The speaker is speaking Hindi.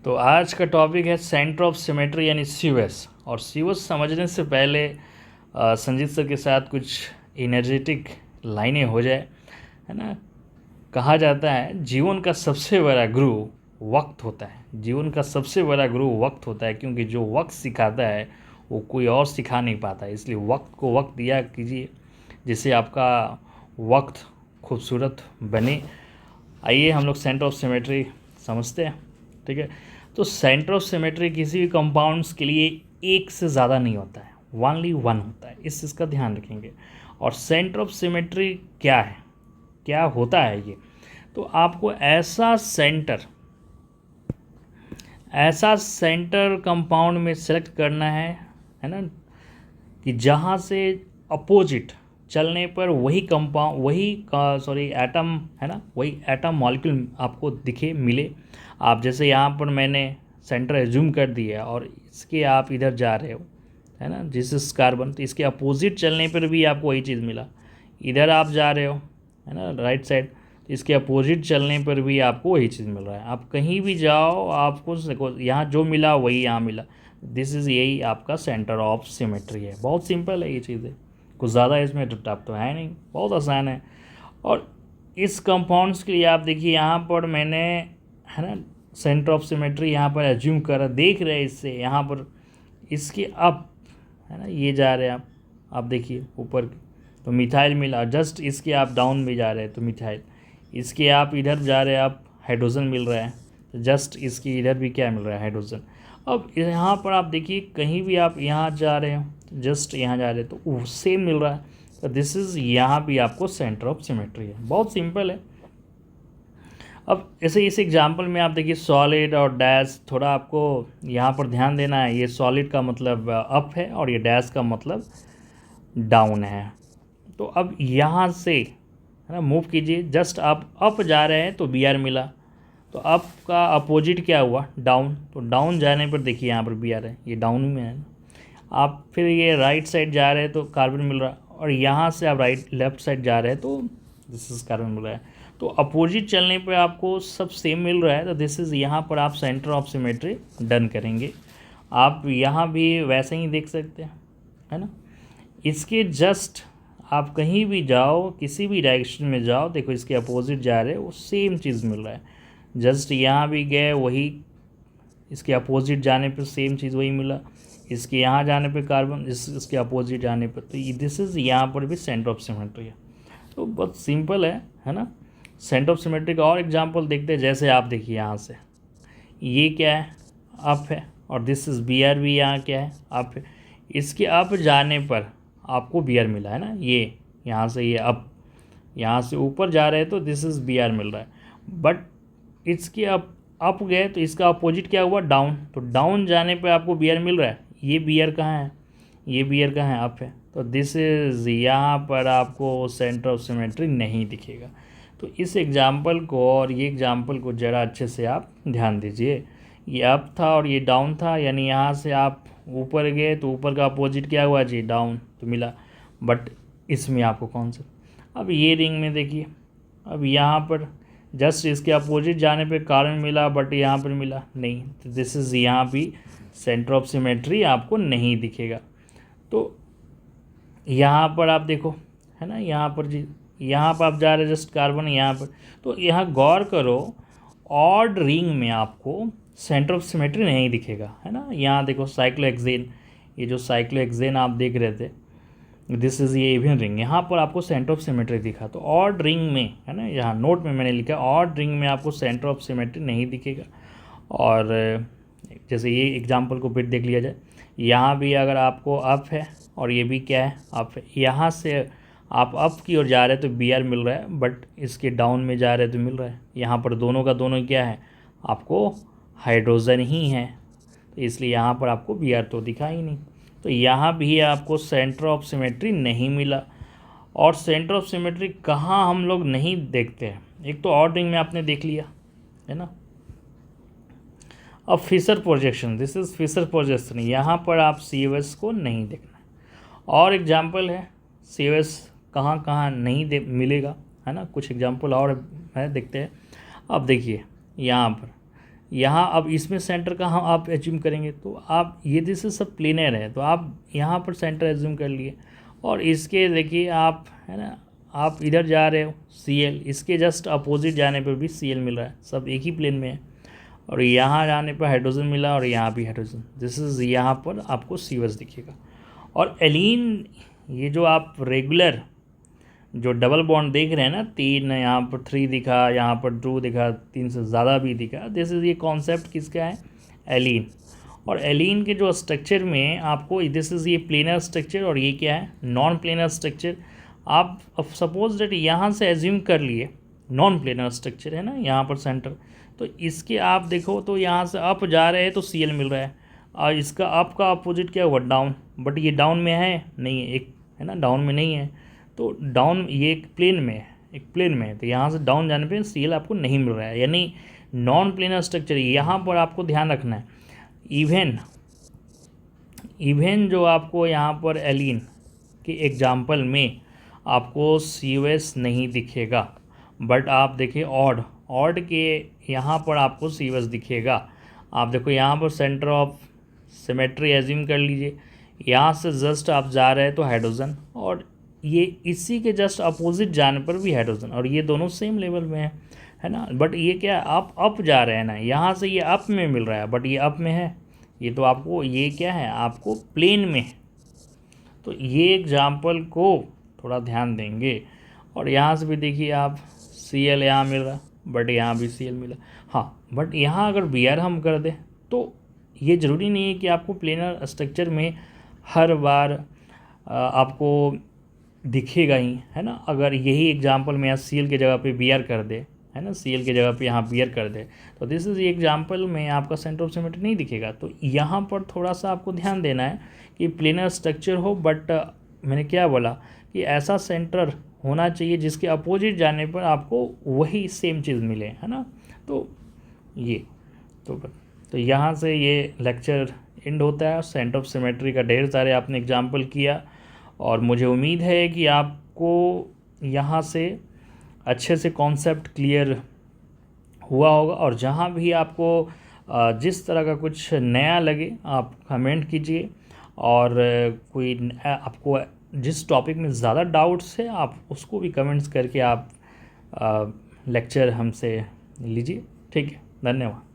तो आज का टॉपिक है सेंटर ऑफ सिमेट्री यानी सीओएस। और सीओएस समझने से पहले संजीत सर के साथ कुछ एनर्जेटिक लाइनें हो जाए, है ना। कहा जाता है जीवन का सबसे बड़ा गुरु वक्त होता है। जीवन का सबसे बड़ा गुरु वक्त होता है, क्योंकि जो वक्त सिखाता है वो कोई और सिखा नहीं पाता। इसलिए वक्त को वक्त दिया कीजिए, जिससे आपका वक्त खूबसूरत बने। आइए हम लोग सेंटर ऑफ सिमेट्री समझते हैं, ठीक है। तो सेंटर ऑफ सिमेट्री किसी भी कंपाउंड्स के लिए एक से ज़्यादा नहीं होता है, ओनली वन होता है। इस चीज़ का ध्यान रखेंगे। और सेंटर ऑफ सिमेट्री क्या है, क्या होता है ये, तो आपको ऐसा सेंटर कंपाउंड में सेलेक्ट करना है ना, कि जहाँ से अपोजिट चलने पर वही कंपाउंड एटम, है ना, वही एटम मॉलिक्यूल आपको दिखे मिले। आप जैसे यहाँ पर मैंने सेंटर एज्यूम कर दिया और इसके आप इधर जा रहे हो, है ना, जिस इस कार्बन, तो इसके अपोजिट चलने पर भी आपको वही चीज़ मिला। इधर आप जा रहे हो, है ना, राइट साइड, तो इसके अपोजिट चलने पर भी आपको वही चीज़ मिल रहा है। आप कहीं भी जाओ आपको देखो यहाँ जो मिला वही यहाँ मिला। दिस इज़, यही आपका सेंटर ऑफ सिमेट्री है। बहुत सिंपल है ये चीज़ें, कुछ ज़्यादा इसमें टफ तो है नहीं, बहुत आसान है। और इस कंपाउंड्स के लिए आप देखिए यहाँ पर मैंने, है ना, सेंटर ऑफ सिमेट्री यहाँ पर एज्यूम करा, देख रहे हैं इससे यहाँ पर इसके अप, है ना, ये जा रहे हैं आप देखिए ऊपर, तो मिथाइल मिला। जस्ट इसके आप डाउन में जा रहे हैं तो मिथाइल, इसके आप इधर जा रहे हैं आप हाइड्रोजन मिल रहा है, तो जस्ट इसकी इधर भी क्या मिल रहा है, हाइड्रोजन। अब यहाँ पर आप देखिए कहीं भी आप यहाँ जा रहे हो, जस्ट यहाँ जा रहे हैं तो सेम मिल रहा है। तो दिस इज़, यहाँ भी आपको सेंटर ऑफ सिमेट्री है। बहुत सिंपल है। अब ऐसे इस एग्जाम्पल में आप देखिए सॉलिड और डैश, थोड़ा आपको यहाँ पर ध्यान देना है। ये सॉलिड का मतलब अप है और ये डैश का मतलब डाउन है। तो अब यहाँ से, है ना, मूव कीजिए। जस्ट आप अप जा रहे हैं तो बी आर मिला, तो अप का अपोजिट क्या हुआ, डाउन। तो डाउन जाने पर देखिए यहाँ पर बी आर है, ये डाउन में है। आप फिर ये राइट साइड जा रहे हैं तो कार्बन मिल रहा है, और यहाँ से आप लेफ्ट साइड जा रहे हैं तो दिस इज कार्बन मिल रहा है। तो अपोजिट चलने पे आपको सब सेम मिल रहा है, तो दिस इज़, यहाँ पर आप सेंटर ऑफ सिमेट्री डन करेंगे। आप यहाँ भी वैसे ही देख सकते हैं, है ना। इसके जस्ट आप कहीं भी जाओ, किसी भी डायरेक्शन में जाओ, देखो इसके अपोजिट जा रहे हैं वो सेम चीज़ मिल रहा है। जस्ट यहाँ भी गए वही, इसके अपोजिट जाने पर सेम चीज़ वही मिला। इसके यहाँ जाने पे कार्बन, इसके अपोजिट जाने पर, तो दिस इज़, यहाँ पर भी सेंटर ऑफ सिमेट्री है। तो बहुत सिंपल है ना। सेंटर ऑफ सिमेट्री का और एग्जांपल देखते हैं। जैसे आप देखिए यहाँ से ये क्या है, अप है, और दिस इज़ बी आर भी यहाँ क्या है, अप है। इसके अप जाने पर आपको बी आर मिला है ना, ये यहाँ से ये अप, यहाँ से ऊपर जा रहे हैं तो दिस इज़ बी आर मिल रहा है। बट इसके अप गए तो इसका अपोजिट क्या हुआ, डाउन। तो डाउन जाने पे आपको बी आर मिल रहा है। ये बी आर कहाँ है, ये बी आर कहाँ है, अप है। तो दिस इज़, यहाँ पर आपको सेंटर ऑफ सिमेट्री नहीं दिखेगा। तो इस एग्जाम्पल को और ये एग्जाम्पल को ज़रा अच्छे से आप ध्यान दीजिए। ये अप था और ये डाउन था, यानी यहाँ से आप ऊपर गए तो ऊपर का अपोजिट क्या हुआ जी, डाउन, तो मिला। बट इसमें आपको कौन सा, अब ये रिंग में देखिए, अब यहाँ पर जस्ट इसके अपोजिट जाने पे कार्बन मिला, बट यहाँ पर मिला नहीं। तो दिस इज़, यहाँ भी सेंटर ऑफ सिमेट्री आपको नहीं दिखेगा। तो यहाँ पर आप देखो, है ना, यहाँ पर जी, यहाँ पर आप जा रहे जस्ट कार्बन यहाँ पर, तो यहाँ गौर करो, ऑड रिंग में आपको सेंटर ऑफ सिमेट्री नहीं दिखेगा, है ना। यहाँ देखो साइक्लोहेक्सेन, ये जो साइक्लोहेक्सेन आप देख रहे थे, दिस इज़, ये इवन रिंग, यहाँ पर आपको सेंटर ऑफ सिमेट्री दिखा। तो ऑड रिंग में, है ना, यहाँ नोट में मैंने लिखा ऑड रिंग में आपको सेंटर ऑफ सिमेट्री नहीं दिखेगा। और जैसे ये एग्जांपल को फिर देख लिया जाए, यहाँ भी अगर आपको अप है और ये भी क्या है, अप है, यहाँ से आप अप की ओर जा रहे हैं तो बी आर मिल रहा है, बट इसके डाउन में जा रहे हैं तो मिल रहा है। यहाँ पर दोनों का दोनों क्या है, आपको हाइड्रोजन ही है, तो इसलिए यहाँ पर आपको बी आर तो दिखा ही नहीं। तो यहाँ भी आपको सेंटर ऑफ सिमेट्री नहीं मिला। और सेंटर ऑफ सिमेट्री कहाँ हम लोग नहीं देखते हैं, एक तो ऑड रिंग में आपने देख लिया, है ना। अब Fisher projection, this is Fisher projection, यहाँ पर आप सी को नहीं देखना है। और एग्जाम्पल है सी कहाँ कहाँ नहीं मिलेगा, है ना। कुछ एग्जाम्पल और है, देखते हैं। अब देखिए यहाँ पर यहाँ अब इसमें सेंटर का हम आप एज्यूम करेंगे, तो आप ये दिस सब प्लेनर है, तो आप यहाँ पर सेंटर एज्यूम कर लिए। और इसके देखिए आप, है ना, आप इधर जा रहे हो CL, इसके जस्ट अपोजिट जाने पर भी CL मिल रहा है, सब एक ही प्लेन में है। और यहाँ जाने पर हाइड्रोजन मिला और यहाँ भी हाइड्रोजन, दिस इज़, यहाँ पर आपको COH दिखेगा। और एलीन, ये जो आप रेगुलर जो डबल बॉन्ड देख रहे हैं ना, 3 यहाँ पर 3 दिखा, यहाँ पर 2 दिखा, 3 से ज़्यादा भी दिखा, दिस इज़, ये कॉन्सेप्ट किसका है, एलीन। और एलीन के जो स्ट्रक्चर में आपको दिस इज़ ये प्लेनर स्ट्रक्चर, और ये क्या है, नॉन प्लेनर स्ट्रक्चर। आप अब सपोज दैट यहाँ से एज्यूम कर लिए नॉन प्लेनर स्ट्रक्चर है ना, यहाँ पर सेंटर, तो इसके आप देखो तो यहाँ से अप जा रहे हैं तो CL मिल रहा है, और इसका अप का अपोजिट क्या हुआ, डाउन, बट ये डाउन में है नहीं है, एक है ना, डाउन में नहीं है, तो डाउन, ये एक प्लेन में है, एक प्लेन में है, तो यहाँ से डाउन जाने पे CL आपको नहीं मिल रहा है, यानी नॉन प्लेनर स्ट्रक्चर। यहाँ पर आपको ध्यान रखना है, इवन जो आपको यहाँ पर एलीन के एग्जाम्पल में आपको COS नहीं दिखेगा, बट आप देखिए ऑड के यहाँ पर आपको COS दिखेगा। आप देखो यहाँ पर सेंटर ऑफ सिमेट्री एज्यूम कर लीजिए, यहाँ से जस्ट आप जा रहे हैं तो हाइड्रोजन, और ये इसी के जस्ट अपोजिट जाने पर भी हाइड्रोजन, और ये दोनों सेम लेवल में है ना। बट ये क्या है, आप अप जा रहे हैं ना, यहाँ से ये अप में मिल रहा है, बट ये अप में है, ये तो आपको, ये क्या है, आपको प्लेन में है। तो ये एग्जाम्पल को थोड़ा ध्यान देंगे। और यहाँ से भी देखिए आप, CL यहाँ मिल रहा, बट यहाँ भी CL मिला। हाँ, बट यहाँ अगर BR हम कर दें तो ये ज़रूरी नहीं है कि आपको प्लेनर स्ट्रक्चर में हर बार आपको दिखेगा ही, है ना। अगर यही एग्जाम्पल में यहाँ CL की जगह पे BR कर दे, है ना, CL की जगह पे यहाँ BR कर दे, तो दिस इज एग्जाम्पल में आपका सेंटर ऑफ सिमेट्री नहीं दिखेगा। तो यहाँ पर थोड़ा सा आपको ध्यान देना है कि प्लेनर स्ट्रक्चर हो, बट मैंने क्या बोला कि ऐसा सेंटर होना चाहिए जिसके अपोजिट जाने पर आपको वही सेम चीज़ मिले, है ना। तो ये तो यहाँ से ये लेक्चर एंड होता है। सेंटर ऑफ सिमेट्री का ढेर सारे आपने एग्जाम्पल किया, और मुझे उम्मीद है कि आपको यहाँ से अच्छे से कॉन्सेप्ट क्लियर हुआ होगा। और जहाँ भी आपको जिस तरह का कुछ नया लगे आप कमेंट कीजिए, और कोई आपको जिस टॉपिक में ज़्यादा डाउट्स है आप उसको भी कमेंट्स करके आप लेक्चर हमसे लीजिए। ठीक है, धन्यवाद।